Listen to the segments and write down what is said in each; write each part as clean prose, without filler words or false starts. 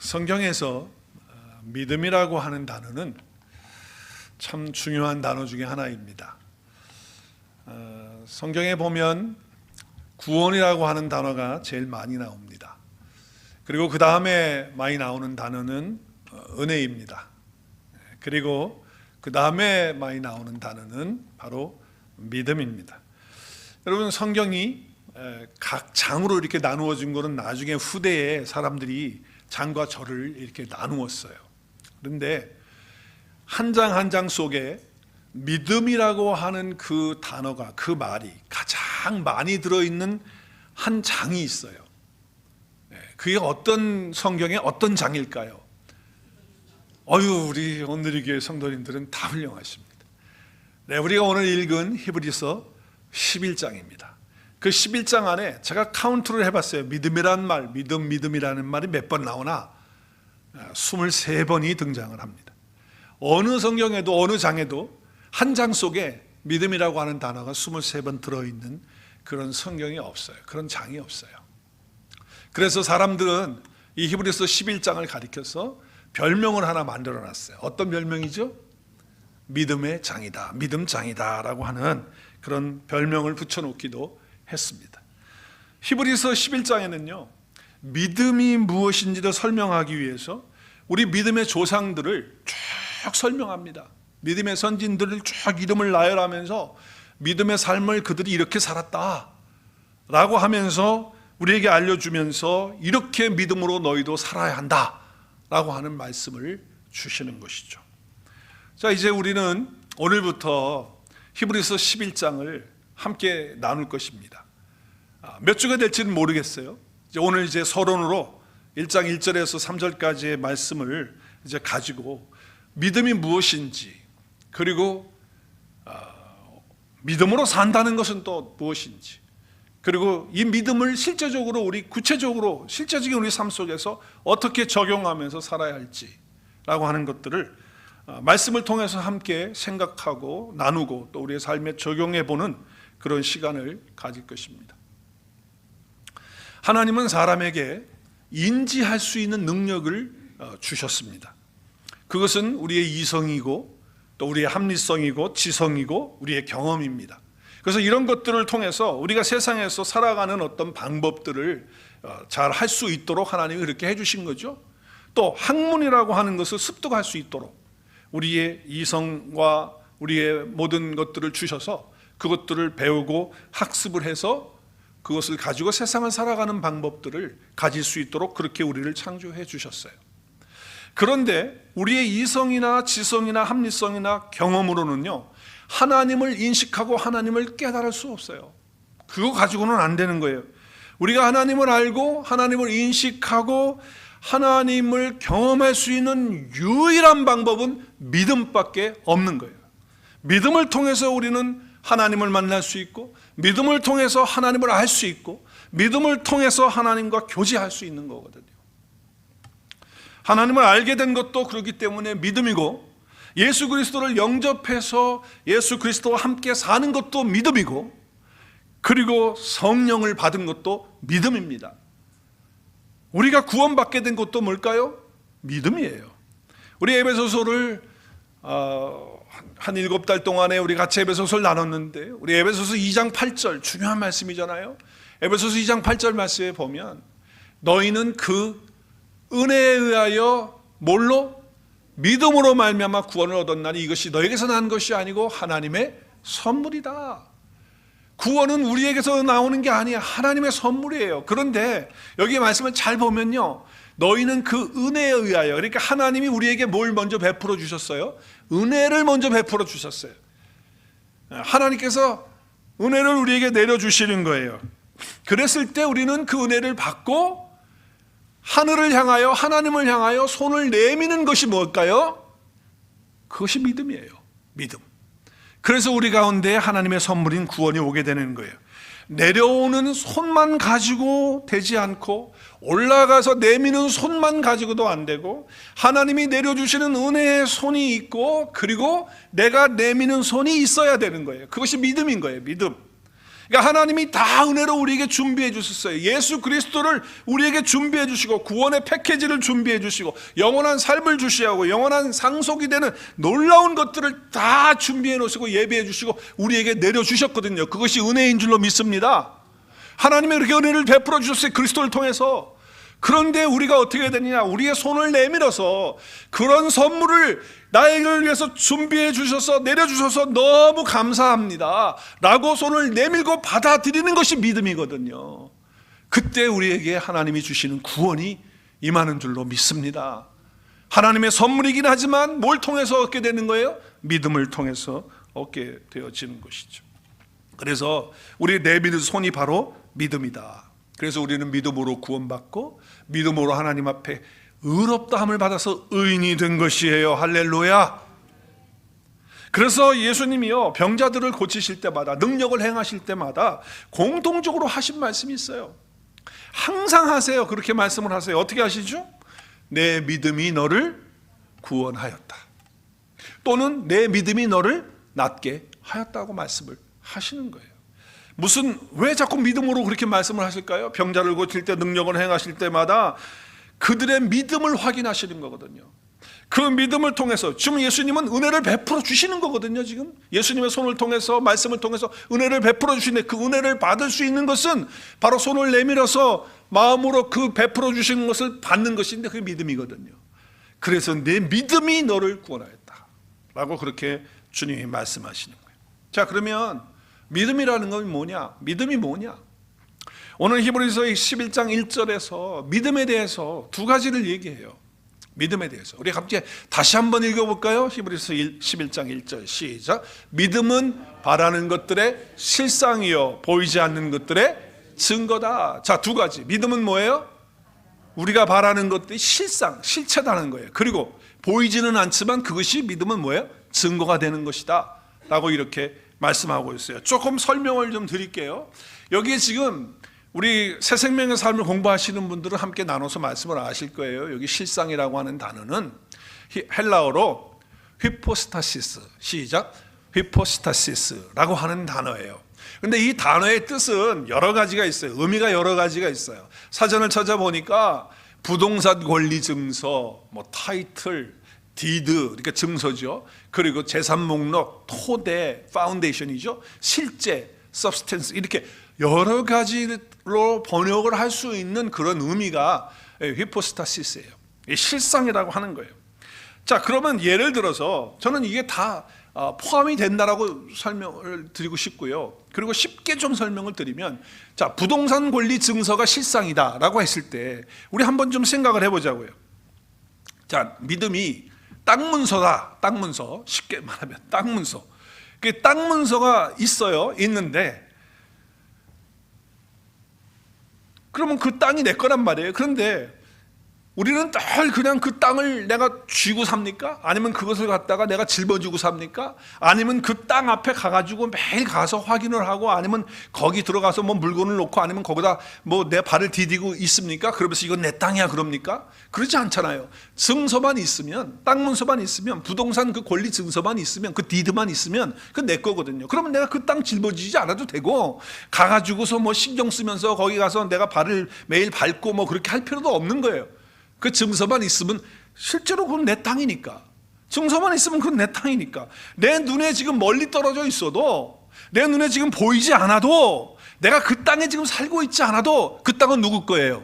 성경에서 믿음이라고 하는 단어는 참 중요한 단어 중에 하나입니다. 성경에 보면 구원이라고 하는 단어가 제일 많이 나옵니다. 그리고 그 다음에 많이 나오는 단어는 은혜입니다. 그리고 그 다음에 많이 나오는 단어는 바로 믿음입니다. 여러분, 성경이 각 장으로 이렇게 나누어진 것은 나중에 후대에 사람들이 장과 절을 이렇게 나누었어요. 그런데 한 장 한 장 속에 믿음이라고 하는 그 단어가, 그 말이 가장 많이 들어있는 한 장이 있어요. 그게 어떤 성경의 어떤 장일까요? 우리 오늘 이 교회 성도님들은 다 훌륭하십니다. 네, 우리가 오늘 읽은 히브리서 11장입니다. 그 11장 안에 제가 카운트를 해봤어요. 믿음이라는 말, 믿음이라는 말이 몇 번 나오나 23번이 등장을 합니다. 어느 성경에도 어느 장에도 한 장 속에 믿음이라고 하는 단어가 23번 들어있는 그런 성경이 없어요. 그런 장이 없어요. 그래서 사람들은 이 히브리서 11장을 가리켜서 별명을 하나 만들어놨어요. 어떤 별명이죠? 믿음의 장이다, 믿음장이다 라고 하는 그런 별명을 붙여놓기도 했습니다. 히브리서 11장에는요, 믿음이 무엇인지를 설명하기 위해서 우리 믿음의 조상들을 쭉 설명합니다. 믿음의 선진들을 쭉 이름을 나열하면서 믿음의 삶을 그들이 이렇게 살았다 라고 하면서 우리에게 알려주면서 이렇게 믿음으로 너희도 살아야 한다 라고 하는 말씀을 주시는 것이죠. 자, 이제 우리는 오늘부터 히브리서 11장을 함께 나눌 것입니다. 몇 주가 될지는 모르겠어요. 오늘 이제 서론으로 1장 1절에서 3절까지의 말씀을 이제 가지고 믿음이 무엇인지, 그리고 믿음으로 산다는 것은 또 무엇인지, 그리고 이 믿음을 실제적으로 우리 구체적으로 실제적인 우리 삶 속에서 어떻게 적용하면서 살아야 할지라고 하는 것들을 말씀을 통해서 함께 생각하고 나누고 또 우리의 삶에 적용해보는 그런 시간을 가질 것입니다. 하나님은 사람에게 인지할 수 있는 능력을 주셨습니다. 그것은 우리의 이성이고 또 우리의 합리성이고 지성이고 우리의 경험입니다. 그래서 이런 것들을 통해서 우리가 세상에서 살아가는 어떤 방법들을 잘 할 수 있도록 하나님이 그렇게 해주신 거죠. 또 학문이라고 하는 것을 습득할 수 있도록 우리의 이성과 우리의 모든 것들을 주셔서 그것들을 배우고 학습을 해서 그것을 가지고 세상을 살아가는 방법들을 가질 수 있도록 그렇게 우리를 창조해 주셨어요. 그런데 우리의 이성이나 지성이나 합리성이나 경험으로는요, 하나님을 인식하고 하나님을 깨달을 수 없어요. 그거 가지고는 안 되는 거예요. 우리가 하나님을 알고 하나님을 인식하고 하나님을 경험할 수 있는 유일한 방법은 믿음밖에 없는 거예요. 믿음을 통해서 우리는 하나님을 만날 수 있고, 믿음을 통해서 하나님을 알 수 있고, 믿음을 통해서 하나님과 교제할 수 있는 거거든요. 하나님을 알게 된 것도 그렇기 때문에 믿음이고, 예수 그리스도를 영접해서 예수 그리스도와 함께 사는 것도 믿음이고, 그리고 성령을 받은 것도 믿음입니다. 우리가 구원받게 된 것도 뭘까요? 믿음이에요. 우리 에베소서를 한 7달 동안에 우리 같이 에베소서를 나눴는데, 우리 에베소서 2장 8절 중요한 말씀이잖아요. 에베소서 2장 8절 말씀에 보면 너희는 그 은혜에 의하여 뭘로? 믿음으로 말미암아 구원을 얻었나니 이것이 너에게서 난 것이 아니고 하나님의 선물이다. 구원은 우리에게서 나오는 게 아니야. 하나님의 선물이에요. 그런데 여기 말씀을 잘 보면요, 너희는 그 은혜에 의하여, 그러니까 하나님이 우리에게 뭘 먼저 베풀어 주셨어요? 은혜를 먼저 베풀어 주셨어요. 하나님께서 은혜를 우리에게 내려주시는 거예요. 그랬을 때 우리는 그 은혜를 받고 하늘을 향하여, 하나님을 향하여 손을 내미는 것이 뭘까요? 그것이 믿음이에요. 믿음. 그래서 우리 가운데 하나님의 선물인 구원이 오게 되는 거예요. 내려오는 손만 가지고 되지 않고, 올라가서 내미는 손만 가지고도 안 되고, 하나님이 내려주시는 은혜의 손이 있고, 그리고 내가 내미는 손이 있어야 되는 거예요. 그것이 믿음인 거예요. 믿음. 그러니까 하나님이 다 은혜로 우리에게 준비해 주셨어요. 예수 그리스도를 우리에게 준비해 주시고 구원의 패키지를 준비해 주시고 영원한 삶을 주시고 영원한 상속이 되는 놀라운 것들을 다 준비해 놓으시고 예비해 주시고 우리에게 내려주셨거든요. 그것이 은혜인 줄로 믿습니다. 하나님이 그렇게 은혜를 베풀어 주셨어요. 그리스도를 통해서. 그런데 우리가 어떻게 해야 되느냐? 우리의 손을 내밀어서 그런 선물을 나에게 위해서 준비해 주셔서 내려주셔서 너무 감사합니다 라고 손을 내밀고 받아들이는 것이 믿음이거든요. 그때 우리에게 하나님이 주시는 구원이 임하는 줄로 믿습니다. 하나님의 선물이긴 하지만 뭘 통해서 얻게 되는 거예요? 믿음을 통해서 얻게 되어지는 것이죠. 그래서 우리 내미는 손이 바로 믿음이다. 그래서 우리는 믿음으로 구원받고 믿음으로 하나님 앞에 의롭다함을 받아서 의인이 된 것이에요. 할렐루야. 그래서 예수님이요, 병자들을 고치실 때마다, 능력을 행하실 때마다 공통적으로 하신 말씀이 있어요. 항상 하세요. 그렇게 말씀을 하세요. 어떻게 하시죠? 내 믿음이 너를 구원하였다. 또는 내 믿음이 너를 낫게 하였다고 말씀을 하시는 거예요. 왜 자꾸 믿음으로 그렇게 말씀을 하실까요? 병자를 고칠 때, 능력을 행하실 때마다 그들의 믿음을 확인하시는 거거든요. 그 믿음을 통해서 지금 예수님은 은혜를 베풀어 주시는 거거든요. 지금 예수님의 손을 통해서, 말씀을 통해서 은혜를 베풀어 주시는데, 그 은혜를 받을 수 있는 것은 바로 손을 내밀어서 마음으로 그 베풀어 주시는 것을 받는 것인데, 그게 믿음이거든요. 그래서 내 믿음이 너를 구원하였다 라고 그렇게 주님이 말씀하시는 거예요. 자, 그러면 믿음이라는 건 뭐냐? 믿음이 뭐냐? 오늘 히브리서 11장 1절에서 믿음에 대해서 두 가지를 얘기해요. 믿음에 대해서 우리 갑자기 다시 한번 읽어볼까요? 히브리서 11장 1절 시작. 믿음은 바라는 것들의 실상이요 보이지 않는 것들의 증거다. 자, 두 가지. 믿음은 뭐예요? 우리가 바라는 것들이 실상, 실체다는 거예요. 그리고 보이지는 않지만 그것이 믿음은 뭐예요? 증거가 되는 것이다 라고 이렇게 말씀하고 있어요. 조금 설명을 좀 드릴게요. 여기에 지금 우리 새 생명의 삶을 공부하시는 분들은 함께 나눠서 말씀을 아실 거예요. 여기 실상이라고 하는 단어는 헬라어로 휘포스타시스, 시작, 휘포스타시스라고 하는 단어예요. 근데 이 단어의 뜻은 여러 가지가 있어요. 의미가 여러 가지가 있어요. 사전을 찾아보니까 부동산 권리 증서, 타이틀, 디드, 그러니까 증서죠. 그리고 재산 목록, 토대, 파운데이션이죠. 실제, 서브스텐스, 이렇게 여러 가지로 번역을 할 수 있는 그런 의미가 히포스타시스예요. 실상이라고 하는 거예요. 자, 그러면 예를 들어서 저는 이게 다 포함이 된다라고 설명을 드리고 싶고요. 그리고 쉽게 좀 설명을 드리면, 자, 부동산 권리 증서가 실상이다라고 했을 때 우리 한번 좀 생각을 해보자고요. 자, 믿음이 땅 문서다. 땅 문서. 쉽게 말하면 땅 문서. 그 땅 문서가 있어요. 있는데 그러면 그 땅이 내 거란 말이에요. 그런데 우리는 늘 그냥 그 땅을 내가 쥐고 삽니까? 아니면 그것을 갖다가 내가 짊어지고 삽니까? 아니면 그 땅 앞에 가가지고 매일 가서 확인을 하고, 아니면 거기 들어가서 물건을 놓고, 아니면 거기다 내 발을 디디고 있습니까? 그러면서 이건 내 땅이야 그럽니까? 그러지 않잖아요. 증서만 있으면, 땅 문서만 있으면, 부동산 그 권리 증서만 있으면, 그 디드만 있으면 그건 내 거거든요. 그러면 내가 그 땅 짊어지지 않아도 되고, 가가지고서 신경 쓰면서 거기 가서 내가 발을 매일 밟고 그렇게 할 필요도 없는 거예요. 그 증서만 있으면 실제로 그건 내 땅이니까. 증서만 있으면 그건 내 땅이니까. 내 눈에 지금 멀리 떨어져 있어도, 내 눈에 지금 보이지 않아도, 내가 그 땅에 지금 살고 있지 않아도 그 땅은 누구 거예요?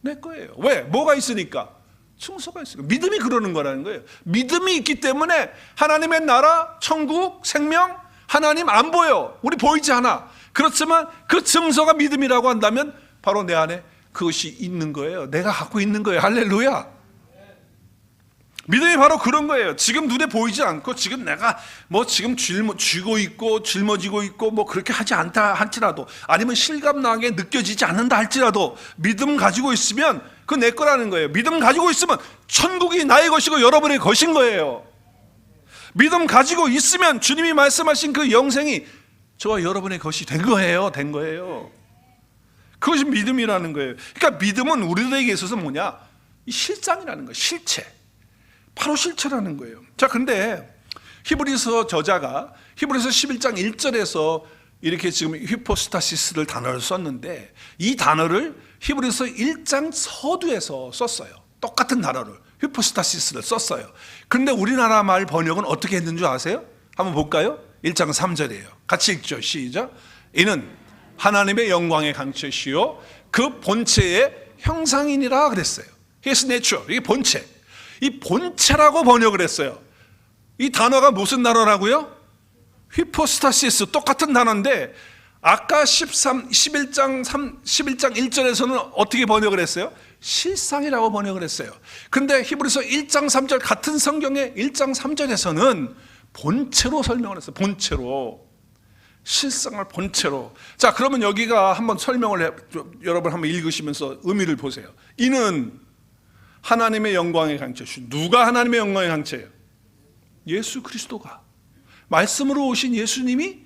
내 거예요. 왜? 뭐가 있으니까? 증서가 있으니까. 믿음이 그러는 거라는 거예요. 믿음이 있기 때문에 하나님의 나라, 천국, 생명, 하나님 안 보여. 우리 보이지 않아. 그렇지만 그 증서가 믿음이라고 한다면 바로 내 안에 그것이 있는 거예요. 내가 갖고 있는 거예요. 할렐루야. 믿음이 바로 그런 거예요. 지금 눈에 보이지 않고, 지금 내가 지금 쥐고 있고 짊어지고 있고 그렇게 하지 않다 할지라도, 아니면 실감나게 느껴지지 않는다 할지라도 믿음 가지고 있으면 그건 내 거라는 거예요. 믿음 가지고 있으면 천국이 나의 것이고 여러분의 것인 거예요. 믿음 가지고 있으면 주님이 말씀하신 그 영생이 저와 여러분의 것이 된 거예요. 된 거예요. 그것이 믿음이라는 거예요. 그러니까 믿음은 우리들에게 있어서 뭐냐? 이 실상이라는 거예요. 실체. 바로 실체라는 거예요. 자, 근데 히브리서 저자가 히브리서 11장 1절에서 이렇게 지금 히포스타시스를 단어를 썼는데 이 단어를 히브리서 1장 서두에서 썼어요. 똑같은 단어를 히포스타시스를 썼어요. 그런데 우리나라 말 번역은 어떻게 했는 줄 아세요? 한번 볼까요? 1장 3절이에요. 같이 읽죠. 시작. 이는 하나님의 영광의 강체시요 그 본체의 형상이니라 그랬어요. His nature. 이게 본체. 이 본체라고 번역을 했어요. 이 단어가 무슨 단어라고요? 히포스타시스. 똑같은 단어인데 아까 11장 1절에서는 어떻게 번역을 했어요? 실상이라고 번역을 했어요. 근데 히브리서 1장 3절 같은 성경의 1장 3절에서는 본체로 설명을 했어요. 본체로. 실상을 본체로. 자, 그러면 여기가 한번 설명을 여러분 한번 읽으시면서 의미를 보세요. 이는 하나님의 영광의 강체. 누가 하나님의 영광의 강체예요? 예수 그리스도가. 말씀으로 오신 예수님이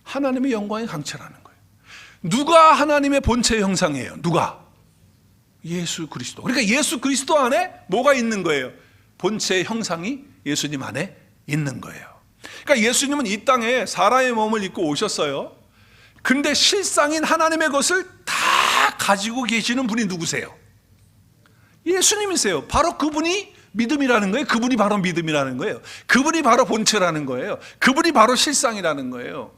하나님의 영광의 강체라는 거예요. 누가 하나님의 본체의 형상이에요? 누가? 예수 그리스도. 그러니까 예수 그리스도 안에 뭐가 있는 거예요? 본체의 형상이 예수님 안에 있는 거예요. 그러니까 예수님은 이 땅에 사람의 몸을 입고 오셨어요. 근데 실상인 하나님의 것을 다 가지고 계시는 분이 누구세요? 예수님이세요. 바로 그분이 믿음이라는 거예요. 그분이 바로 믿음이라는 거예요. 그분이 바로 본체라는 거예요. 그분이 바로 실상이라는 거예요.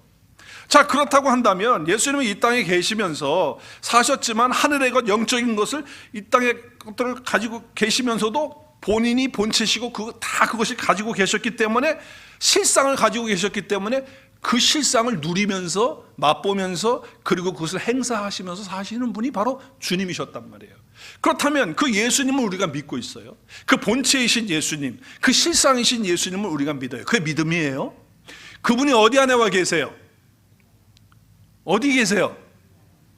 자, 그렇다고 한다면 예수님이 이 땅에 계시면서 사셨지만 하늘의 것, 영적인 것을 이 땅의 것들을 가지고 계시면서도 본인이 본체시고 다 그것이 가지고 계셨기 때문에 실상을 가지고 계셨기 때문에 그 실상을 누리면서 맛보면서 그리고 그것을 행사하시면서 사시는 분이 바로 주님이셨단 말이에요. 그렇다면 그 예수님을 우리가 믿고 있어요. 그 본체이신 예수님, 그 실상이신 예수님을 우리가 믿어요. 그게 믿음이에요. 그분이 어디 안에 와 계세요? 어디 계세요?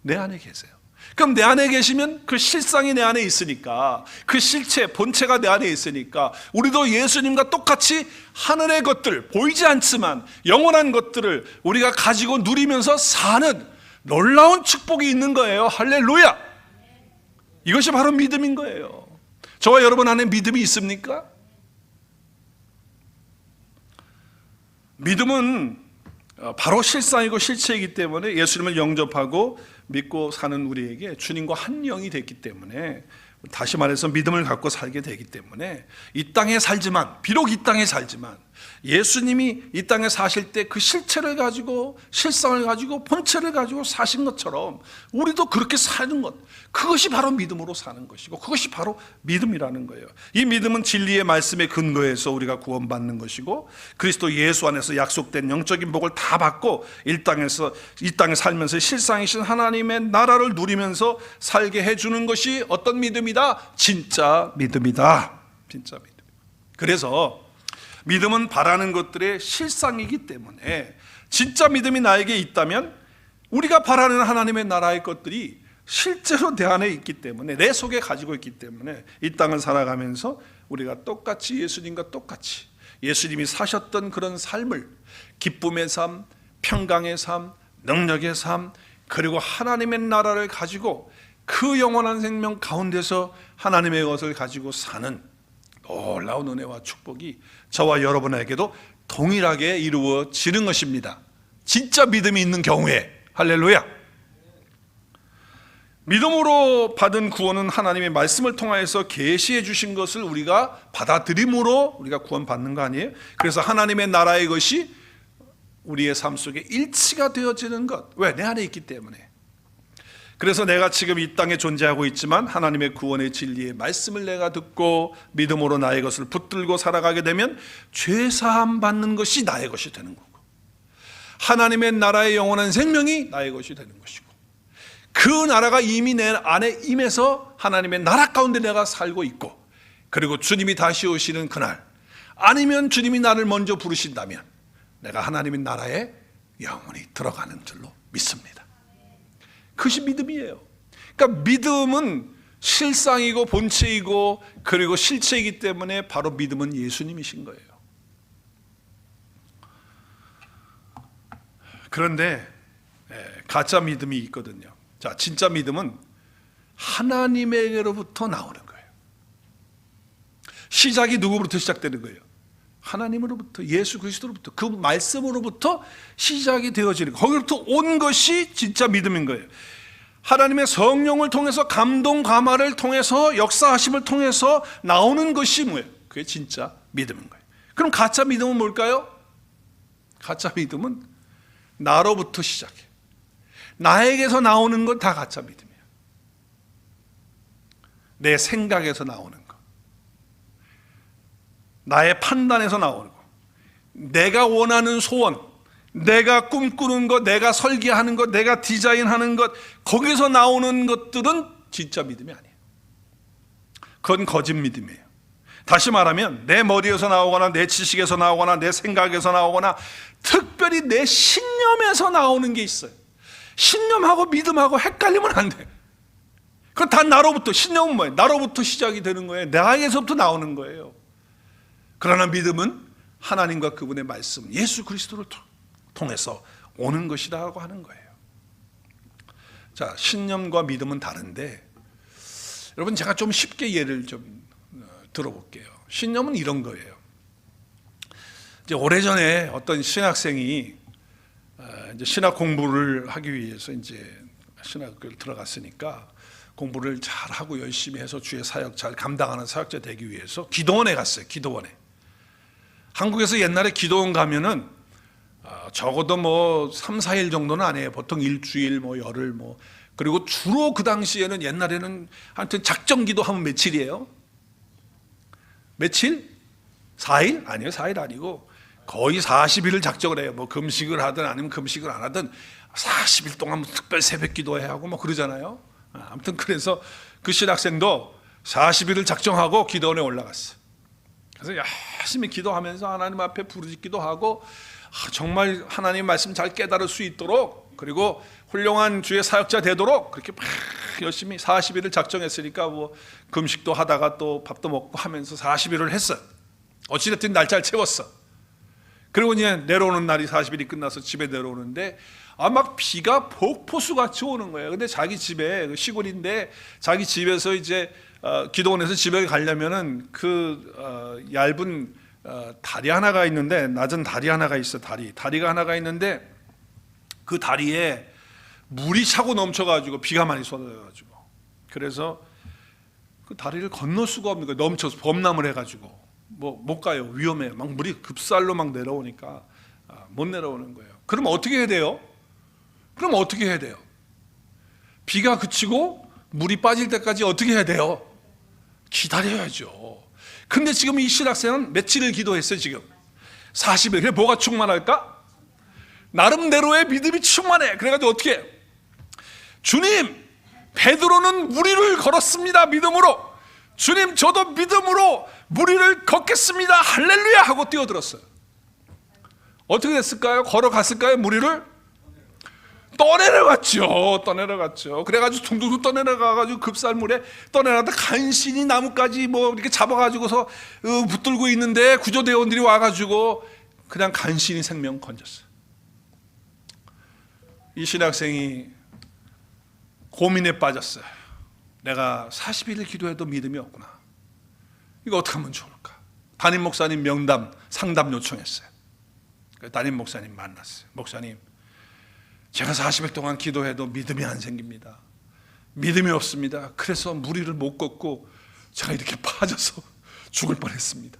내 안에 계세요. 그럼 내 안에 계시면 그 실상이 내 안에 있으니까, 그 실체, 본체가 내 안에 있으니까 우리도 예수님과 똑같이 하늘의 것들, 보이지 않지만 영원한 것들을 우리가 가지고 누리면서 사는 놀라운 축복이 있는 거예요. 할렐루야! 이것이 바로 믿음인 거예요. 저와 여러분 안에 믿음이 있습니까? 믿음은 바로 실상이고 실체이기 때문에 예수님을 영접하고 믿고 사는 우리에게 주님과 한 영이 됐기 때문에, 다시 말해서 믿음을 갖고 살게 되기 때문에 이 땅에 살지만, 비록 이 땅에 살지만 예수님이 이 땅에 사실 때 그 실체를 가지고 실상을 가지고 본체를 가지고 사신 것처럼 우리도 그렇게 사는 것, 그것이 바로 믿음으로 사는 것이고 그것이 바로 믿음이라는 거예요. 이 믿음은 진리의 말씀에 근거해서 우리가 구원받는 것이고 그리스도 예수 안에서 약속된 영적인 복을 다 받고 이 땅에 살면서 실상이신 하나님의 나라를 누리면서 살게 해주는 것이 어떤 믿음이다? 진짜 믿음이다. 진짜 믿음. 그래서 믿음은 바라는 것들의 실상이기 때문에 진짜 믿음이 나에게 있다면 우리가 바라는 하나님의 나라의 것들이 실제로 내 안에 있기 때문에, 내 속에 가지고 있기 때문에 이 땅을 살아가면서 우리가 똑같이 예수님과 똑같이 예수님이 사셨던 그런 삶을, 기쁨의 삶, 평강의 삶, 능력의 삶, 그리고 하나님의 나라를 가지고 그 영원한 생명 가운데서 하나님의 것을 가지고 사는 놀라운 은혜와 축복이 저와 여러분에게도 동일하게 이루어지는 것입니다. 진짜 믿음이 있는 경우에. 할렐루야. 믿음으로 받은 구원은 하나님의 말씀을 통하여서 계시해 주신 것을 우리가 받아들임으로 우리가 구원받는 거 아니에요? 그래서 하나님의 나라의 것이 우리의 삶 속에 일치가 되어지는 것. 왜? 내 안에 있기 때문에. 그래서 내가 지금 이 땅에 존재하고 있지만 하나님의 구원의 진리의 말씀을 내가 듣고 믿음으로 나의 것을 붙들고 살아가게 되면 죄사함 받는 것이 나의 것이 되는 거고, 하나님의 나라의 영원한 생명이 나의 것이 되는 것이고, 그 나라가 이미 내 안에 임해서 하나님의 나라 가운데 내가 살고 있고, 그리고 주님이 다시 오시는 그날, 아니면 주님이 나를 먼저 부르신다면 내가 하나님의 나라에 영원히 들어가는 줄로 믿습니다. 그것이 믿음이에요. 그러니까 믿음은 실상이고 본체이고 그리고 실체이기 때문에 바로 믿음은 예수님이신 거예요. 그런데 가짜 믿음이 있거든요. 자, 진짜 믿음은 하나님에게로부터 나오는 거예요. 시작이 누구로부터 시작되는 거예요? 하나님으로부터, 예수 그리스도로부터, 그 말씀으로부터 시작이 되어지는, 거기로부터 온 것이 진짜 믿음인 거예요. 하나님의 성령을 통해서, 감동 감화를 통해서, 역사하심을 통해서 나오는 것이 뭐예요? 그게 진짜 믿음인 거예요. 그럼 가짜 믿음은 뭘까요? 가짜 믿음은 나로부터 시작해. 나에게서 나오는 건 다 가짜 믿음이에요. 내 생각에서 나오는 거, 나의 판단에서 나오는 거, 내가 원하는 소원, 내가 꿈꾸는 것, 내가 설계하는 것, 내가 디자인하는 것, 거기서 나오는 것들은 진짜 믿음이 아니에요. 그건 거짓 믿음이에요. 다시 말하면 내 머리에서 나오거나 내 지식에서 나오거나 내 생각에서 나오거나 특별히 내 신념에서 나오는 게 있어요. 신념하고 믿음하고 헷갈리면 안 돼. 그건 다 나로부터, 신념은 뭐예요? 나로부터 시작이 되는 거예요. 나에게서부터 나오는 거예요. 그러나 믿음은 하나님과 그분의 말씀, 예수 그리스도를 통해서 오는 것이라고 하는 거예요. 자, 신념과 믿음은 다른데, 여러분 제가 좀 쉽게 예를 좀 들어볼게요. 신념은 이런 거예요. 이제 오래전에 어떤 신학생이 이제 신학 공부를 하기 위해서 이제 신학을 들어갔으니까 공부를 잘 하고 열심히 해서 주의 사역 잘 감당하는 사역자 되기 위해서 기도원에 갔어요. 기도원에. 한국에서 옛날에 기도원 가면은 적어도 뭐 3, 4일 정도는 안 해요. 보통 일주일, 뭐 열흘, 뭐. 그리고 주로 그 당시에는, 옛날에는 하여튼 작정 기도하면 며칠이에요? 며칠? 4일? 아니요, 4일 아니고 거의 40일을 작정을 해요. 뭐 금식을 하든 아니면 금식을 안 하든 40일 동안 뭐 특별 새벽 기도해야 하고 뭐 그러잖아요. 아무튼 그래서 그 신학생도 40일을 작정하고 기도원에 올라갔어요. 그래서 열심히 기도하면서 하나님 앞에 부르짖기도 하고, 정말 하나님 말씀 잘 깨달을 수 있도록, 그리고 훌륭한 주의 사역자 되도록 그렇게 막 열심히 40일을 작정했으니까 뭐 금식도 하다가 또 밥도 먹고 하면서 40일을 했어요. 어찌됐든 날짜를 채웠어. 그리고 이제 내려오는 날이 40일이 끝나서 집에 내려오는데 막 비가 폭포수같이 오는 거예요. 근데 자기 집에, 시골인데 자기 집에서 이제 기도원에서 집에 가려면은 그 얇은 다리 하나가 있는데, 낮은 다리 하나가 있어. 다리가 하나가 있는데 그 다리에 물이 차고 넘쳐가지고 비가 많이 쏟아져가지고, 그래서 그 다리를 건널 수가 없는 거예요. 넘쳐서 범람을 해가지고 뭐 못 가요. 위험해요. 막 물이 급살로 막 내려오니까 못 내려오는 거예요. 그럼 어떻게 해야 돼요? 비가 그치고 물이 빠질 때까지 어떻게 해야 돼요? 기다려야죠. 근데 지금 이 신학생은 며칠을 기도했어요. 지금 40일. 그래 뭐가 충만할까? 나름대로의 믿음이 충만해. 그래가지고 어떻게 해요? 주님, 베드로는 무리를 걸었습니다. 믿음으로. 주님, 저도 믿음으로 무리를 걷겠습니다. 할렐루야 하고 뛰어들었어요. 어떻게 됐을까요? 걸어갔을까요? 무리를 떠내려갔죠. 그래가지고 둥둥 떠내려가가지고 급살물에 떠내려가다 간신히 나뭇가지 뭐 이렇게 잡아가지고서 붙들고 있는데 구조대원들이 와가지고 그냥 간신히 생명 건졌어요. 이 신학생이 고민에 빠졌어요. 내가 40일을 기도해도 믿음이 없구나. 이거 어떻게 하면 좋을까? 담임 목사님 명담, 상담 요청했어요. 담임 목사님 만났어요. 목사님, 제가 40일 동안 기도해도 믿음이 안 생깁니다. 믿음이 없습니다. 그래서 무리를 못 걷고 제가 이렇게 빠져서 죽을 뻔했습니다.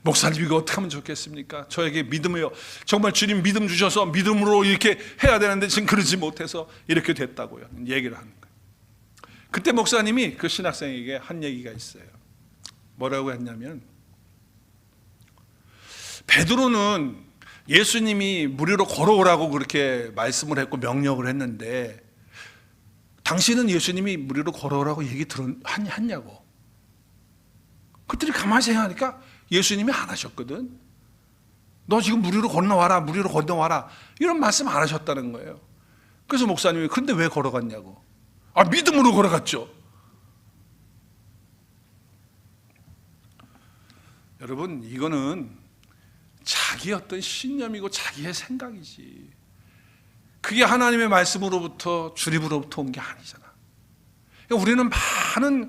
목사님, 이거 어떻게 하면 좋겠습니까? 저에게 믿음이요, 정말 주님 믿음 주셔서 믿음으로 이렇게 해야 되는데 지금 그러지 못해서 이렇게 됐다고요. 얘기를 하는 거예요. 그때 목사님이 그 신학생에게 한 얘기가 있어요. 뭐라고 했냐면, 베드로는 예수님이 무리로 걸어오라고 그렇게 말씀을 했고 명령을 했는데, 당신은 예수님이 무리로 걸어오라고 얘기 했냐고. 그들이 가만히 생각하니까 예수님이 안 하셨거든. 너 지금 무리로 건너와라, 이런 말씀 안 하셨다는 거예요. 그래서 목사님이, 근데 왜 걸어갔냐고. 믿음으로 걸어갔죠. 여러분, 이거는 자기 어떤 신념이고 자기의 생각이지, 그게 하나님의 말씀으로부터, 주님으로부터 온 게 아니잖아. 그러니까 우리는 많은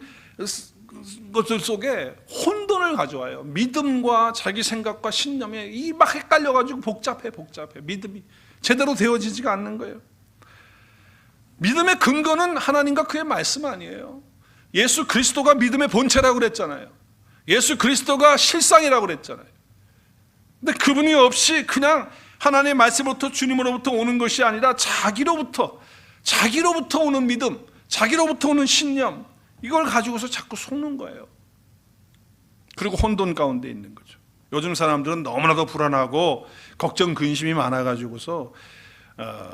것들 속에 혼돈을 신념을 가져와요. 믿음과 자기 생각과 신념에 이 막 헷갈려가지고 복잡해. 믿음이 제대로 되어지지가 않는 거예요. 믿음의 근거는 하나님과 그의 말씀 아니에요. 예수 그리스도가 믿음의 본체라고 그랬잖아요. 예수 그리스도가 실상이라고 그랬잖아요. 근데 그분이 없이 그냥 하나님의 말씀으로부터, 주님으로부터 오는 것이 아니라 자기로부터 오는 믿음, 자기로부터 오는 신념, 이걸 가지고서 자꾸 속는 거예요. 그리고 혼돈 가운데 있는 거죠. 요즘 사람들은 너무나도 불안하고 걱정, 근심이 많아가지고서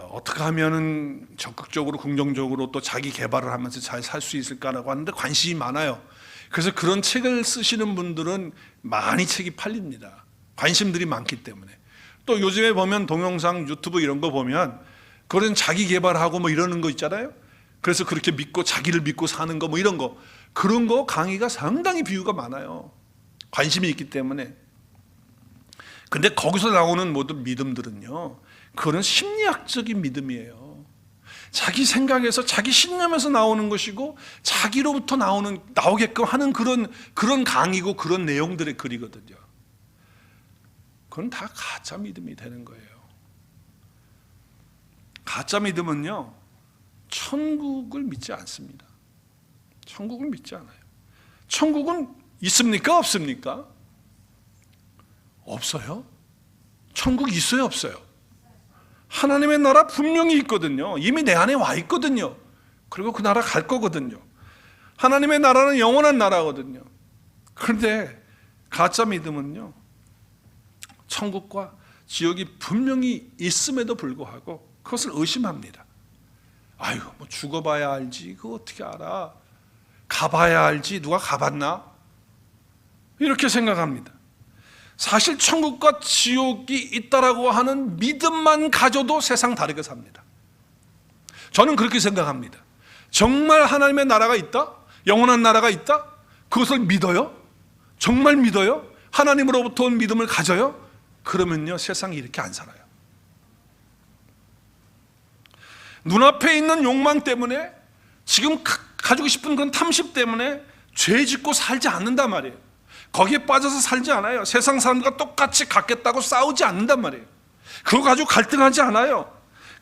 어떻게 하면은 적극적으로, 긍정적으로 또 자기 개발을 하면서 잘 살 수 있을까라고 하는데 관심이 많아요. 그래서 그런 책을 쓰시는 분들은 많이 책이 팔립니다. 관심들이 많기 때문에. 또 요즘에 보면 동영상, 유튜브 이런 거 보면 그런 자기 개발하고 뭐 이러는 거 있잖아요. 그래서 그렇게 믿고 자기를 믿고 사는 거 뭐 이런 거, 그런 거 강의가 상당히 비유가 많아요. 관심이 있기 때문에. 근데 거기서 나오는 모든 믿음들은요, 그거는 심리학적인 믿음이에요. 자기 생각에서, 자기 신념에서 나오는 것이고 자기로부터 나오게끔 하는 그런 강의고 그런 내용들의 글이거든요. 그건 다 가짜 믿음이 되는 거예요. 가짜 믿음은요, 천국을 믿지 않습니다. 천국을 믿지 않아요. 천국은 있습니까? 없습니까? 없어요. 천국 있어요? 없어요? 하나님의 나라 분명히 있거든요. 이미 내 안에 와 있거든요. 그리고 그 나라 갈 거거든요. 하나님의 나라는 영원한 나라거든요. 그런데 가짜 믿음은요, 천국과 지옥이 분명히 있음에도 불구하고 그것을 의심합니다. 아유, 뭐 죽어봐야 알지, 그거 어떻게 알아? 가봐야 알지, 누가 가봤나? 이렇게 생각합니다. 사실 천국과 지옥이 있다라고 하는 믿음만 가져도 세상 다르게 삽니다. 저는 그렇게 생각합니다. 정말 하나님의 나라가 있다? 영원한 나라가 있다? 그것을 믿어요? 정말 믿어요? 하나님으로부터 온 믿음을 가져요? 그러면요, 세상이 이렇게 안 살아요. 눈앞에 있는 욕망 때문에, 지금 가지고 싶은 그런 탐심 때문에 죄 짓고 살지 않는단 말이에요. 거기에 빠져서 살지 않아요. 세상 사람들과 똑같이 갖겠다고 싸우지 않는단 말이에요. 그거 가지고 갈등하지 않아요.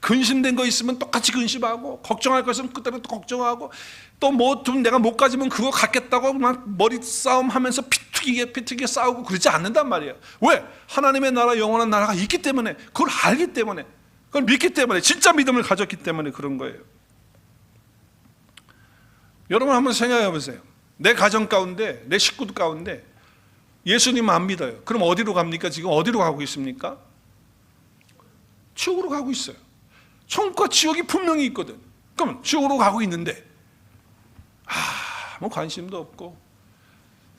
근심된 거 있으면 똑같이 근심하고, 걱정할 거 있으면 그때로 또 걱정하고, 또 뭐 좀 내가 못 가지면 그거 갖겠다고 막 머리 싸움 하면서 피튀기게 싸우고 그러지 않는단 말이에요. 왜? 하나님의 나라, 영원한 나라가 있기 때문에, 그걸 알기 때문에, 그걸 믿기 때문에, 진짜 믿음을 가졌기 때문에 그런 거예요. 여러분 한번 생각해 보세요. 내 가정 가운데, 내 식구들 가운데 예수님 안 믿어요. 그럼 어디로 갑니까? 지금 어디로 가고 있습니까? 지옥으로 가고 있어요. 천국과 지옥이 분명히 있거든. 그럼 지옥으로 가고 있는데 아무 관심도 없고,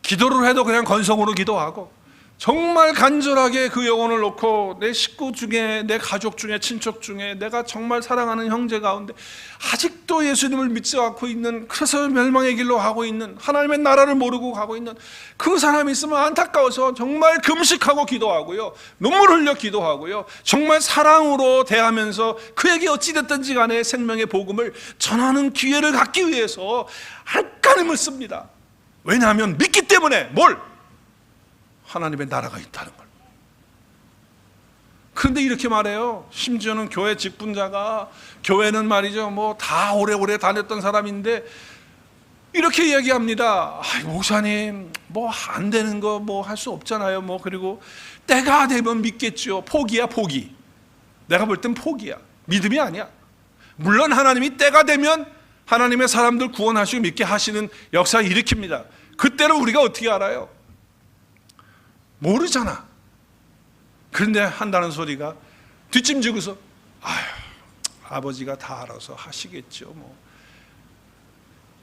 기도를 해도 그냥 건성으로 기도하고, 정말 간절하게 그 영혼을 놓고 내 식구 중에, 내 가족 중에, 친척 중에, 내가 정말 사랑하는 형제 가운데 아직도 예수님을 믿지 않고 있는, 그래서 멸망의 길로 가고 있는, 하나님의 나라를 모르고 가고 있는 그 사람이 있으면 안타까워서 정말 금식하고 기도하고요, 눈물 흘려 기도하고요, 정말 사랑으로 대하면서 그에게 어찌됐든지 간에 생명의 복음을 전하는 기회를 갖기 위해서 한간힘을 씁니다. 왜냐하면 믿기 때문에. 뭘? 하나님의 나라가 있다는 걸. 그런데 이렇게 말해요. 심지어는 교회 직분자가, 교회는 말이죠, 뭐 다 오래오래 다녔던 사람인데 이렇게 이야기합니다. 목사님, 뭐 안 되는 거 뭐 할 수 없잖아요. 뭐 그리고 때가 되면 믿겠죠. 포기야, 포기. 내가 볼 땐 포기야. 믿음이 아니야. 물론 하나님이 때가 되면 하나님의 사람들 구원하시고 믿게 하시는 역사 일으킵니다. 그때는 우리가 어떻게 알아요? 모르잖아. 그런데 한다는 소리가 뒷짐지고서 아휴, 아버지가 다 알아서 하시겠죠 뭐,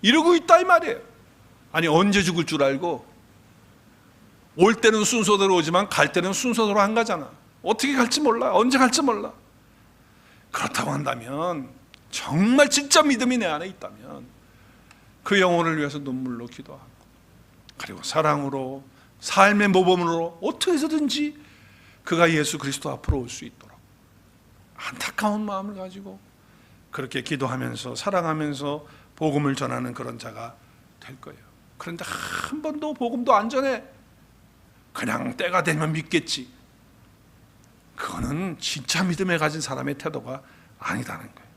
이러고 있다 이 말이에요. 아니, 언제 죽을 줄 알고? 올 때는 순서대로 오지만 갈 때는 순서대로 안 가잖아. 어떻게 갈지 몰라. 언제 갈지 몰라. 그렇다고 한다면, 정말 진짜 믿음이 내 안에 있다면 그 영혼을 위해서 눈물로 기도하고, 그리고 사랑으로, 삶의 모범으로 어떻게 해서든지 그가 예수 그리스도 앞으로 올 수 있도록 안타까운 마음을 가지고 그렇게 기도하면서 사랑하면서 복음을 전하는 그런 자가 될 거예요. 그런데 한 번도 복음도 안 전해. 그냥 때가 되면 믿겠지. 그거는 진짜 믿음에 가진 사람의 태도가 아니다는 거예요.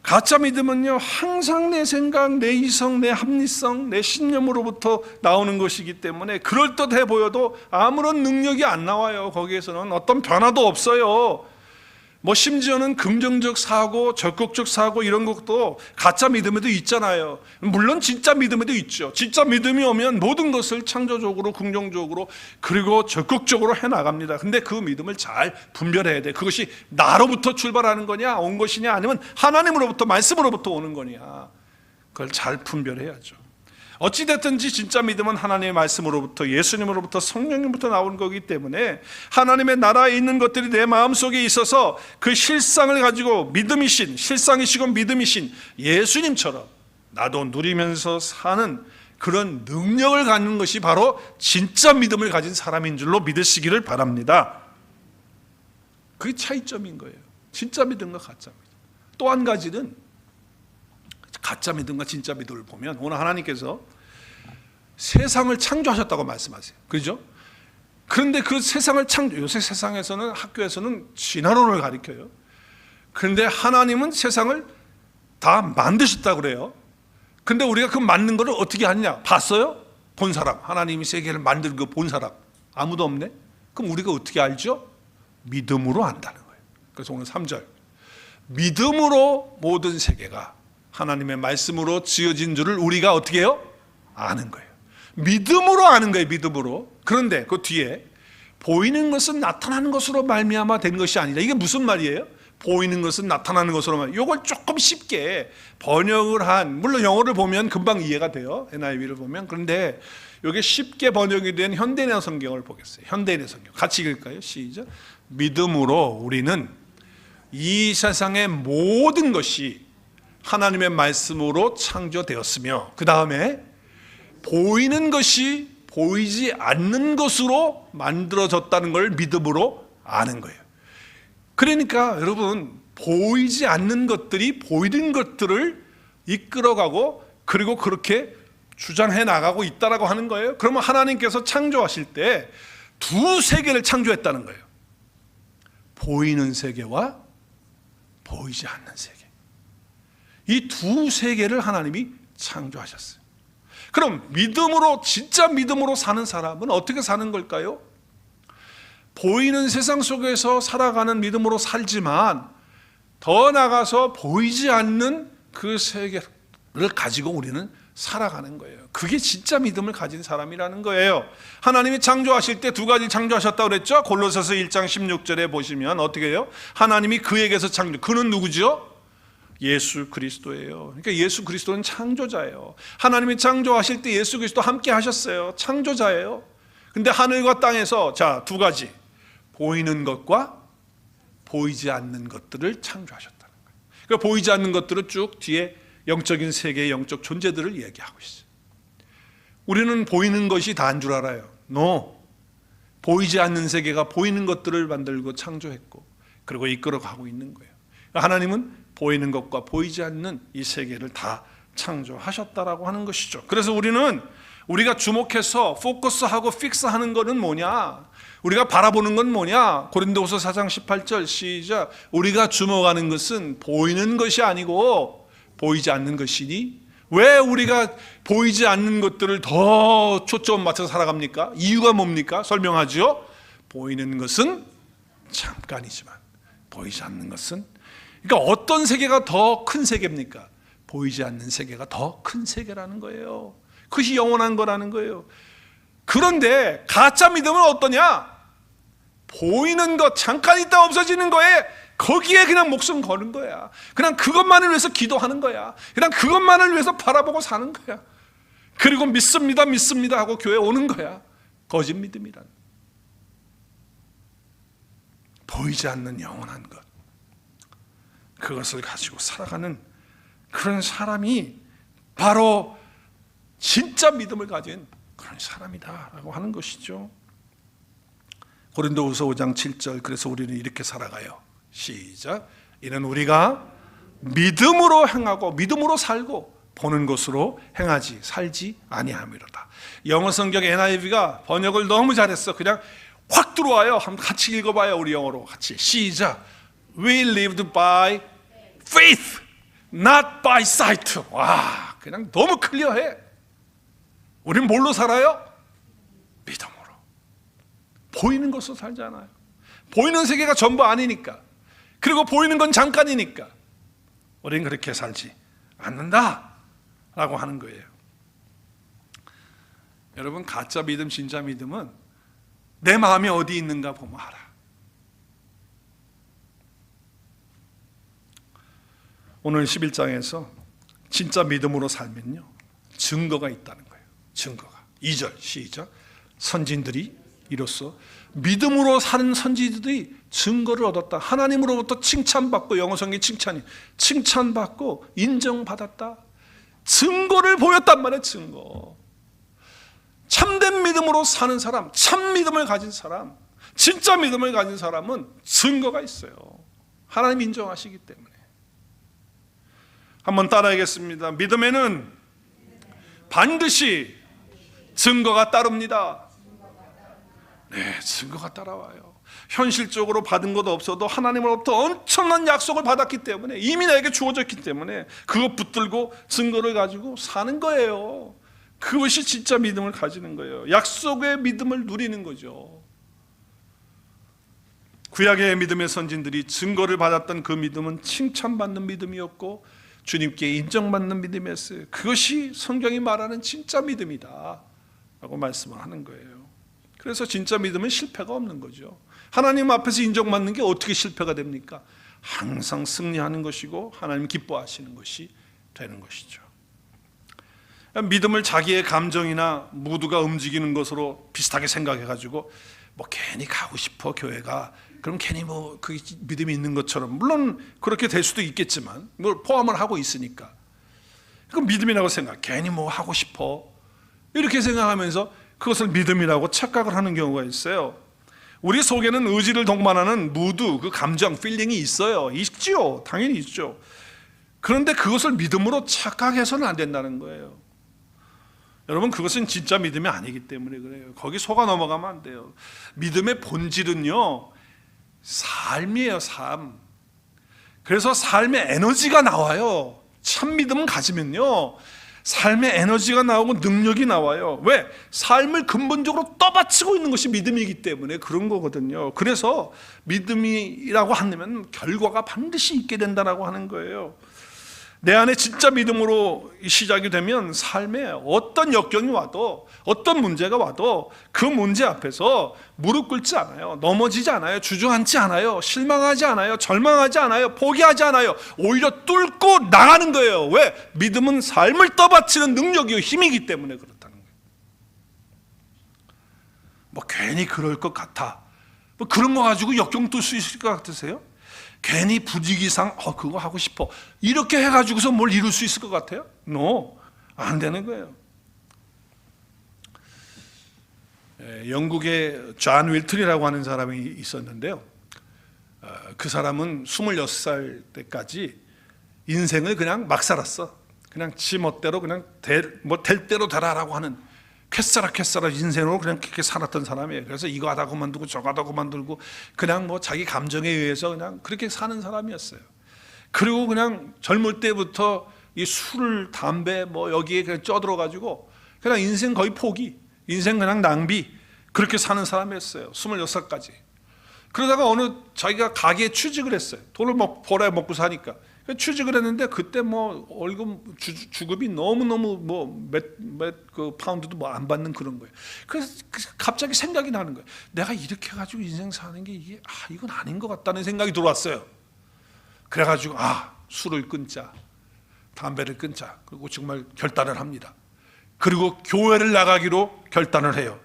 가짜 믿음은요, 항상 내 생각, 내 이성, 내 합리성, 내 신념으로부터 나오는 것이기 때문에 그럴듯해 보여도 아무런 능력이 안 나와요. 거기에서는 어떤 변화도 없어요. 뭐 심지어는 긍정적 사고, 적극적 사고 이런 것도 가짜 믿음에도 있잖아요. 물론 진짜 믿음에도 있죠. 진짜 믿음이 오면 모든 것을 창조적으로, 긍정적으로, 그리고 적극적으로 해나갑니다. 근데 그 믿음을 잘 분별해야 돼. 그것이 나로부터 출발하는 거냐, 온 것이냐, 아니면 하나님으로부터, 말씀으로부터 오는 거냐, 그걸 잘 분별해야죠. 어찌됐든지 진짜 믿음은 하나님의 말씀으로부터, 예수님으로부터, 성령님부터 나오는 거기 때문에 하나님의 나라에 있는 것들이 내 마음속에 있어서 그 실상을 가지고 믿음이신, 실상이시고 믿음이신 예수님처럼 나도 누리면서 사는 그런 능력을 갖는 것이 바로 진짜 믿음을 가진 사람인 줄로 믿으시기를 바랍니다. 그게 차이점인 거예요. 진짜 믿음과 가짜 믿음. 또 한 가지는 가짜 믿음과 진짜 믿음을 보면, 오늘 하나님께서 세상을 창조하셨다고 말씀하세요. 그죠? 그런데 그 세상을 요새 세상에서는, 학교에서는 진화론을 가르쳐요. 그런데 하나님은 세상을 다 만드셨다고 그래요. 근데 우리가 그 만든 거를 어떻게 하느냐? 봤어요? 본 사람. 하나님이 세계를 만든 거 본 사람 아무도 없네? 그럼 우리가 어떻게 알죠? 믿음으로 안다는 거예요. 그래서 오늘 3절, 믿음으로 모든 세계가 하나님의 말씀으로 지어진 줄을 우리가 어떻게 해요? 아는 거예요. 믿음으로 아는 거예요. 믿음으로. 그런데 그 뒤에 보이는 것은 나타나는 것으로 말미암아 된 것이 아니라, 이게 무슨 말이에요? 보이는 것은 나타나는 것으로 말미암아. 이걸 조금 쉽게 번역을 한, 물론 영어를 보면 금방 이해가 돼요. NIV를 보면. 그런데 이게 쉽게 번역이 된 현대인의 성경을 보겠어요. 현대인의 성경 같이 읽을까요? 시작. 믿음으로 우리는 이 세상의 모든 것이 하나님의 말씀으로 창조되었으며, 그 다음에 보이는 것이 보이지 않는 것으로 만들어졌다는 걸 믿음으로 아는 거예요. 그러니까 여러분, 보이지 않는 것들이 보이는 것들을 이끌어가고, 그리고 그렇게 주장해 나가고 있다라고 하는 거예요. 그러면 하나님께서 창조하실 때 두 세계를 창조했다는 거예요. 보이는 세계와 보이지 않는 세계. 이 두 세계를 하나님이 창조하셨어요. 그럼 믿음으로, 진짜 믿음으로 사는 사람은 어떻게 사는 걸까요? 보이는 세상 속에서 살아가는 믿음으로 살지만, 더 나아가서 보이지 않는 그 세계를 가지고 우리는 살아가는 거예요. 그게 진짜 믿음을 가진 사람이라는 거예요. 하나님이 창조하실 때 두 가지 창조하셨다고 그랬죠? 골로새서 1장 16절에 보시면 어떻게 해요? 하나님이 그에게서 창조, 그는 누구죠? 예수 그리스도예요. 그러니까 예수 그리스도는 창조자예요. 하나님이 창조하실 때 예수 그리스도 함께 하셨어요. 창조자예요. 근데 하늘과 땅에서 자, 두 가지, 보이는 것과 보이지 않는 것들을 창조하셨다는 거예요. 그러니까 보이지 않는 것들은 쭉 뒤에 영적인 세계의 영적 존재들을 얘기하고 있어요. 우리는 보이는 것이 다인 줄 알아요. No. 보이지 않는 세계가 보이는 것들을 만들고 창조했고, 그리고 이끌어가고 있는 거예요. 하나님은 보이는 것과 보이지 않는 이 세계를 다 창조하셨다라고 하는 것이죠. 그래서 우리가 주목해서 포커스하고 픽스하는 것은 뭐냐? 우리가 바라보는 건 뭐냐? 고린도후서 4장 18절 시작. 우리가 주목하는 것은 보이는 것이 아니고 보이지 않는 것이니, 왜 우리가 보이지 않는 것들을 더 초점 맞춰서 살아갑니까? 이유가 뭡니까? 설명하죠. 보이는 것은 잠깐이지만 보이지 않는 것은, 그러니까 어떤 세계가 더 큰 세계입니까? 보이지 않는 세계가 더 큰 세계라는 거예요. 그것이 영원한 거라는 거예요. 그런데 가짜 믿음은 어떠냐? 보이는 것 잠깐 있다 없어지는 거에 거기에 그냥 목숨 거는 거야. 그냥 그것만을 위해서 기도하는 거야. 그냥 그것만을 위해서 바라보고 사는 거야. 그리고 믿습니다 하고 교회 오는 거야. 거짓 믿음이란. 보이지 않는 영원한 것, 그것을 가지고 살아가는 그런 사람이 바로 진짜 믿음을 가진 그런 사람이다라고 하는 것이죠. 고린도후서 5장 7절, 그래서 우리는 이렇게 살아가요. 시작. 이는 우리가 믿음으로 행하고 믿음으로 살고 보는 것으로 행하지 살지 아니함이로다. 영어 성경 NIV가 번역을 너무 잘했어. 그냥 확 들어와요. 한번 같이 읽어봐요. 우리 영어로 같이 시작. We lived by faith, not by sight. 와, 그냥 너무 클리어해. 우린 뭘로 살아요? 믿음으로. 보이는 것으로 살잖아요. 보이는 세계가 전부 아니니까. 그리고 보이는 건 잠깐이니까 우린 그렇게 살지 않는다 라고 하는 거예요. 여러분, 가짜 믿음, 진짜 믿음은 내 마음이 어디 있는가 보면 알아. 오늘 11장에서 진짜 믿음으로 살면요, 증거가 있다는 거예요. 증거가. 2절 시작. 선진들이 이로써 믿음으로 사는 선지자들이 증거를 얻었다. 하나님으로부터 칭찬받고, 영어 성경 칭찬이 칭찬받고 인정받았다. 증거를 보였단 말이에요. 증거. 참된 믿음으로 사는 사람, 참 믿음을 가진 사람, 진짜 믿음을 가진 사람은 증거가 있어요. 하나님 인정하시기 때문에. 한번 따라하겠습니다. 믿음에는 반드시 증거가 따릅니다. 네, 증거가 따라와요. 현실적으로 받은 것도 없어도 하나님으로부터 엄청난 약속을 받았기 때문에, 이미 나에게 주어졌기 때문에 그거 붙들고 증거를 가지고 사는 거예요. 그것이 진짜 믿음을 가지는 거예요. 약속의 믿음을 누리는 거죠. 구약의 믿음의 선진들이 증거를 받았던 그 믿음은 칭찬받는 믿음이었고 주님께 인정받는 믿음이었어요. 그것이 성경이 말하는 진짜 믿음이다 라고 말씀을 하는 거예요. 그래서 진짜 믿음은 실패가 없는 거죠. 하나님 앞에서 인정받는 게 어떻게 실패가 됩니까? 항상 승리하는 것이고 하나님 기뻐하시는 것이 되는 것이죠. 믿음을 자기의 감정이나 무드가 움직이는 것으로 비슷하게 생각해가지고 뭐 괜히 가고 싶어 교회가, 그럼 괜히 뭐 그 믿음이 있는 것처럼, 물론 그렇게 될 수도 있겠지만 뭘 포함을 하고 있으니까 그건 믿음이라고 생각. 괜히 뭐 하고 싶어 이렇게 생각하면서 그것을 믿음이라고 착각을 하는 경우가 있어요. 우리 속에는 의지를 동반하는 무드, 그 감정, 필링이 있어요. 있죠. 당연히 있죠. 그런데 그것을 믿음으로 착각해서는 안 된다는 거예요. 여러분, 그것은 진짜 믿음이 아니기 때문에 그래요. 거기 속아 넘어가면 안 돼요. 믿음의 본질은요, 삶이에요. 삶. 그래서 삶의 에너지가 나와요. 참 믿음을 가지면요, 삶의 에너지가 나오고 능력이 나와요. 왜? 삶을 근본적으로 떠받치고 있는 것이 믿음이기 때문에 그런 거거든요. 그래서 믿음이라고 하면 결과가 반드시 있게 된다고 하는 거예요. 내 안에 진짜 믿음으로 시작이 되면 삶에 어떤 역경이 와도, 어떤 문제가 와도 그 문제 앞에서 무릎 꿇지 않아요. 넘어지지 않아요. 주저앉지 않아요. 실망하지 않아요. 절망하지 않아요. 포기하지 않아요. 오히려 뚫고 나가는 거예요. 왜? 믿음은 삶을 떠받치는 능력이요, 힘이기 때문에 그렇다는 거예요. 뭐 괜히 그럴 것 같아, 뭐 그런 거 가지고 역경 뚫을 수 있을 것 같으세요? 괜히 분위기상 그거 하고 싶어 이렇게 해가지고서 뭘 이룰 수 있을 것 같아요? No, 안 되는 거예요. 영국의 존 윌튼이라고 하는 사람이 있었는데요, 그 사람은 26살 때까지 인생을 그냥 막 살았어. 그냥 지 멋대로 그냥 될 대로 되라라고 하는 쾌싸라 인생으로 그냥 그렇게 살았던 사람이에요. 그래서 이거 하다 그만두고 저거 하다 그만두고 그냥 뭐 자기 감정에 의해서 그냥 그렇게 사는 사람이었어요. 그리고 그냥 젊을 때부터 이 술, 담배 뭐 여기에 그냥 쪄들어가지고 그냥 인생 거의 포기, 인생 그냥 낭비, 그렇게 사는 사람이었어요. 26살까지. 그러다가 어느 자기가 가게에 취직을 했어요. 돈을 벌어야 먹고 사니까. 취직을 했는데 그때 뭐 월급 주급이 너무너무 뭐 그 파운드도 뭐 안 받는 그런 거예요. 그래서 갑자기 생각이 나는 거예요. 내가 이렇게 해가지고 인생 사는 게 이게 이건 아닌 것 같다는 생각이 들어왔어요. 그래가지고 술을 끊자, 담배를 끊자, 그리고 정말 결단을 합니다. 그리고 교회를 나가기로 결단을 해요.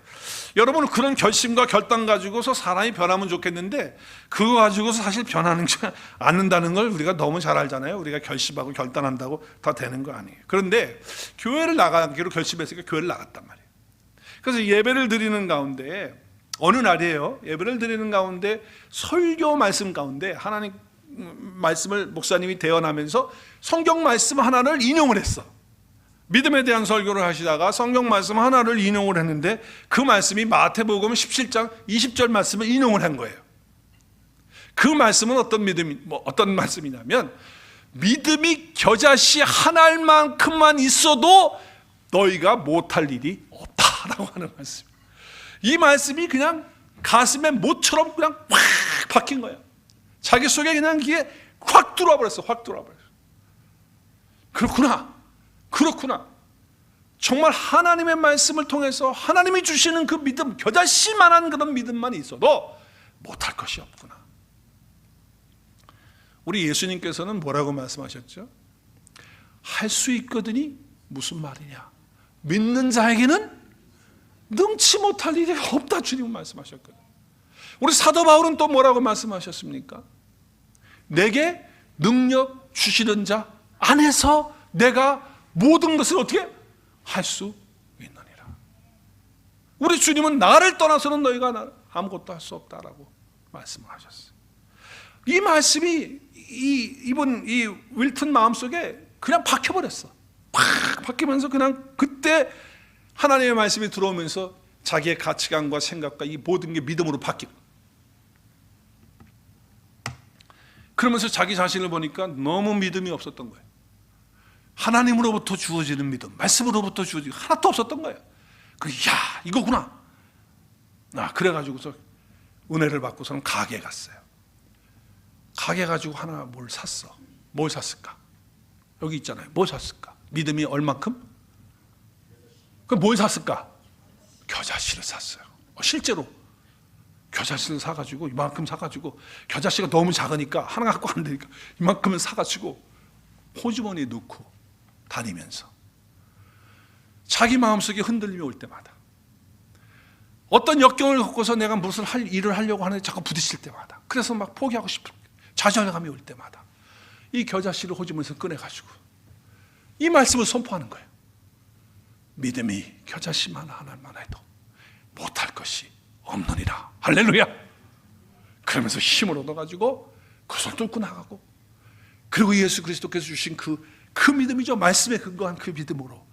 여러분, 그런 결심과 결단 가지고서 사람이 변하면 좋겠는데 그거 가지고서 사실 변하는 지 않는다는 걸 우리가 너무 잘 알잖아요. 우리가 결심하고 결단한다고 다 되는 거 아니에요. 그런데 교회를 나가기로 결심했으니까 교회를 나갔단 말이에요. 그래서 예배를 드리는 가운데 어느 날이에요. 예배를 드리는 가운데 설교 말씀 가운데 하나님 말씀을 목사님이 대언하면서 성경 말씀 하나를 인용을 했어. 믿음에 대한 설교를 하시다가 성경 말씀 하나를 인용을 했는데 그 말씀이 마태복음 17장 20절 말씀을 인용을 한 거예요. 그 말씀은 어떤 말씀이냐면 믿음이 겨자씨 한 알만큼만 있어도 너희가 못할 일이 없다라고 하는 말씀. 이 말씀이 그냥 가슴에 못처럼 그냥 확 박힌 거예요. 자기 속에 그냥 이게 확 들어와 버렸어. 확 들어와 버렸어. 그렇구나. 정말 하나님의 말씀을 통해서 하나님이 주시는 그 믿음, 겨자씨만한 그런 믿음만 있어도 못할 것이 없구나. 우리 예수님께서는 뭐라고 말씀하셨죠? 할 수 있거든이 무슨 말이냐? 믿는 자에게는 능치 못할 일이 없다, 주님은 말씀하셨거든요. 우리 사도 바울은 또 뭐라고 말씀하셨습니까? 내게 능력 주시는 자 안에서 내가 모든 것을 어떻게 할 수 있느니라. 우리 주님은 나를 떠나서는 너희가 아무것도 할 수 없다라고 말씀하셨어요. 이 말씀이 이분 윌튼 마음속에 그냥 박혀버렸어. 팍 박히면서 그냥 그때 하나님의 말씀이 들어오면서 자기의 가치관과 생각과 이 모든 게 믿음으로 바뀌고, 그러면서 자기 자신을 보니까 너무 믿음이 없었던 거예요. 하나님으로부터 주어지는 믿음, 말씀으로부터 주어지는 하나도 없었던 거예요. 이거구나. 그래가지고서 은혜를 받고서는 가게에 갔어요. 가게 가지고 하나 뭘 샀어. 뭘 샀을까? 여기 있잖아요. 뭘 샀을까? 믿음이 얼만큼? 그럼 뭘 샀을까? 겨자씨를 샀어요. 실제로 겨자씨를 사가지고 이만큼 사가지고, 겨자씨가 너무 작으니까 하나 갖고 안 되니까 이만큼을 사가지고 호주머니에 넣고 다니면서 자기 마음속에 흔들림이 올 때마다, 어떤 역경을 겪고서 내가 무슨 일을 하려고 하는데 자꾸 부딪힐 때마다, 그래서 막 포기하고 싶을 때, 좌절감이 올 때마다 이 겨자씨를 호주머니에서 꺼내가지고 이 말씀을 선포하는 거예요. 믿음이 겨자씨만 하나만 해도 못할 것이 없느니라. 할렐루야. 그러면서 힘을 얻어가지고 그것을 뚫고 나가고, 그리고 예수 그리스도께서 주신 그 믿음이죠. 말씀에 근거한 그 믿음으로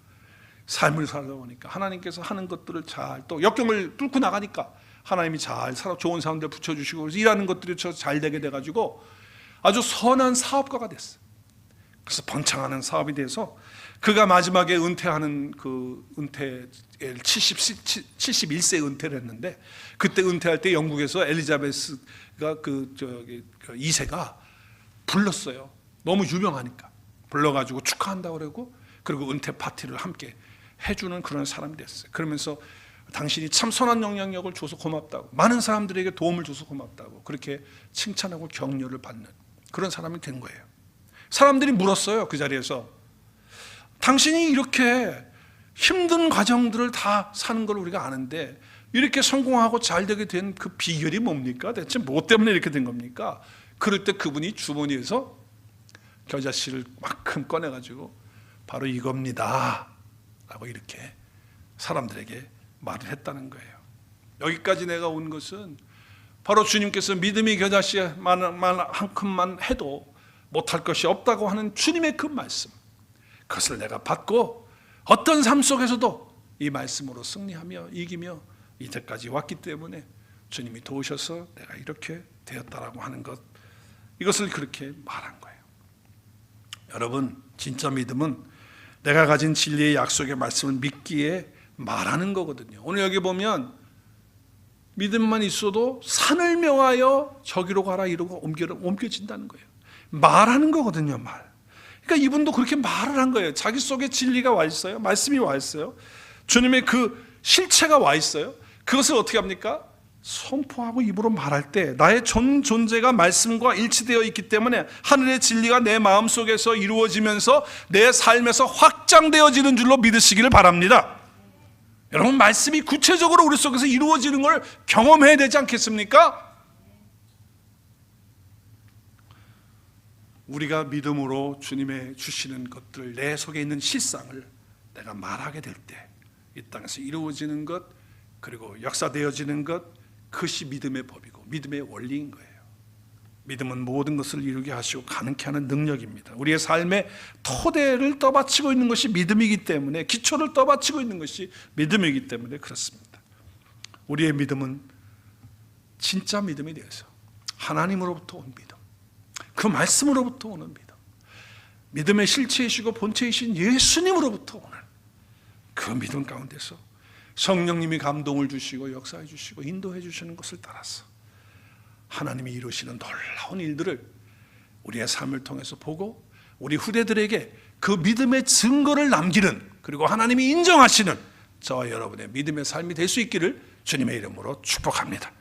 삶을 살다 보니까 하나님께서 하는 것들을 잘, 또 역경을 뚫고 나가니까 하나님이 잘 좋은 사람들 붙여주시고, 그래서 일하는 것들이 잘 되게 돼가지고 아주 선한 사업가가 됐어요. 그래서 번창하는 사업이 돼서 그가 마지막에 은퇴하는 그 71세 은퇴를 했는데, 그때 은퇴할 때 영국에서 엘리자베스가 그 2세가 불렀어요. 너무 유명하니까 불러가지고 축하한다고 그러고, 그리고 은퇴 파티를 함께 해주는 그런 사람이 됐어요. 그러면서 당신이 참 선한 영향력을 줘서 고맙다고, 많은 사람들에게 도움을 줘서 고맙다고 그렇게 칭찬하고 격려를 받는 그런 사람이 된 거예요. 사람들이 물었어요. 그 자리에서, 당신이 이렇게 힘든 과정들을 다 사는 걸 우리가 아는데 이렇게 성공하고 잘 되게 된 그 비결이 뭡니까? 대체 뭐 때문에 이렇게 된 겁니까? 그럴 때 그분이 주머니에서 겨자씨를 만큼 꺼내가지고 바로 이겁니다 라고 이렇게 사람들에게 말을 했다는 거예요. 여기까지 내가 온 것은 바로 주님께서 믿음이 겨자씨만큼만 해도 못할 것이 없다고 하는 주님의 그 말씀, 그것을 내가 받고 어떤 삶 속에서도 이 말씀으로 승리하며 이기며 이때까지 왔기 때문에 주님이 도우셔서 내가 이렇게 되었다라고 하는 것, 이것을 그렇게 말한 거예요. 여러분, 진짜 믿음은 내가 가진 진리의 약속의 말씀을 믿기에 말하는 거거든요. 오늘 여기 보면 믿음만 있어도 산을 명하여 저기로 가라 이러고 옮겨진다는 거예요. 말하는 거거든요. 말. 그러니까 이분도 그렇게 말을 한 거예요. 자기 속에 진리가 와 있어요. 말씀이 와 있어요. 주님의 그 실체가 와 있어요. 그것을 어떻게 합니까? 선포하고 입으로 말할 때 나의 전 존재가 말씀과 일치되어 있기 때문에 하늘의 진리가 내 마음속에서 이루어지면서 내 삶에서 확장되어지는 줄로 믿으시기를 바랍니다. 여러분, 말씀이 구체적으로 우리 속에서 이루어지는 걸 경험해야 되지 않겠습니까? 우리가 믿음으로 주님의 주시는 것들, 내 속에 있는 실상을 내가 말하게 될 때 이 땅에서 이루어지는 것, 그리고 역사되어지는 것, 그것이 믿음의 법이고 믿음의 원리인 거예요. 믿음은 모든 것을 이루게 하시고 가능케 하는 능력입니다. 우리의 삶의 토대를 떠받치고 있는 것이 믿음이기 때문에, 기초를 떠받치고 있는 것이 믿음이기 때문에 그렇습니다. 우리의 믿음은 진짜 믿음이 되어서 하나님으로부터 온 믿음, 그 말씀으로부터 오는 믿음, 믿음의 실체이시고 본체이신 예수님으로부터 오는 그 믿음 가운데서 성령님이 감동을 주시고 역사해 주시고 인도해 주시는 것을 따라서 하나님이 이루시는 놀라운 일들을 우리의 삶을 통해서 보고 우리 후대들에게 그 믿음의 증거를 남기는, 그리고 하나님이 인정하시는 저와 여러분의 믿음의 삶이 될 수 있기를 주님의 이름으로 축복합니다.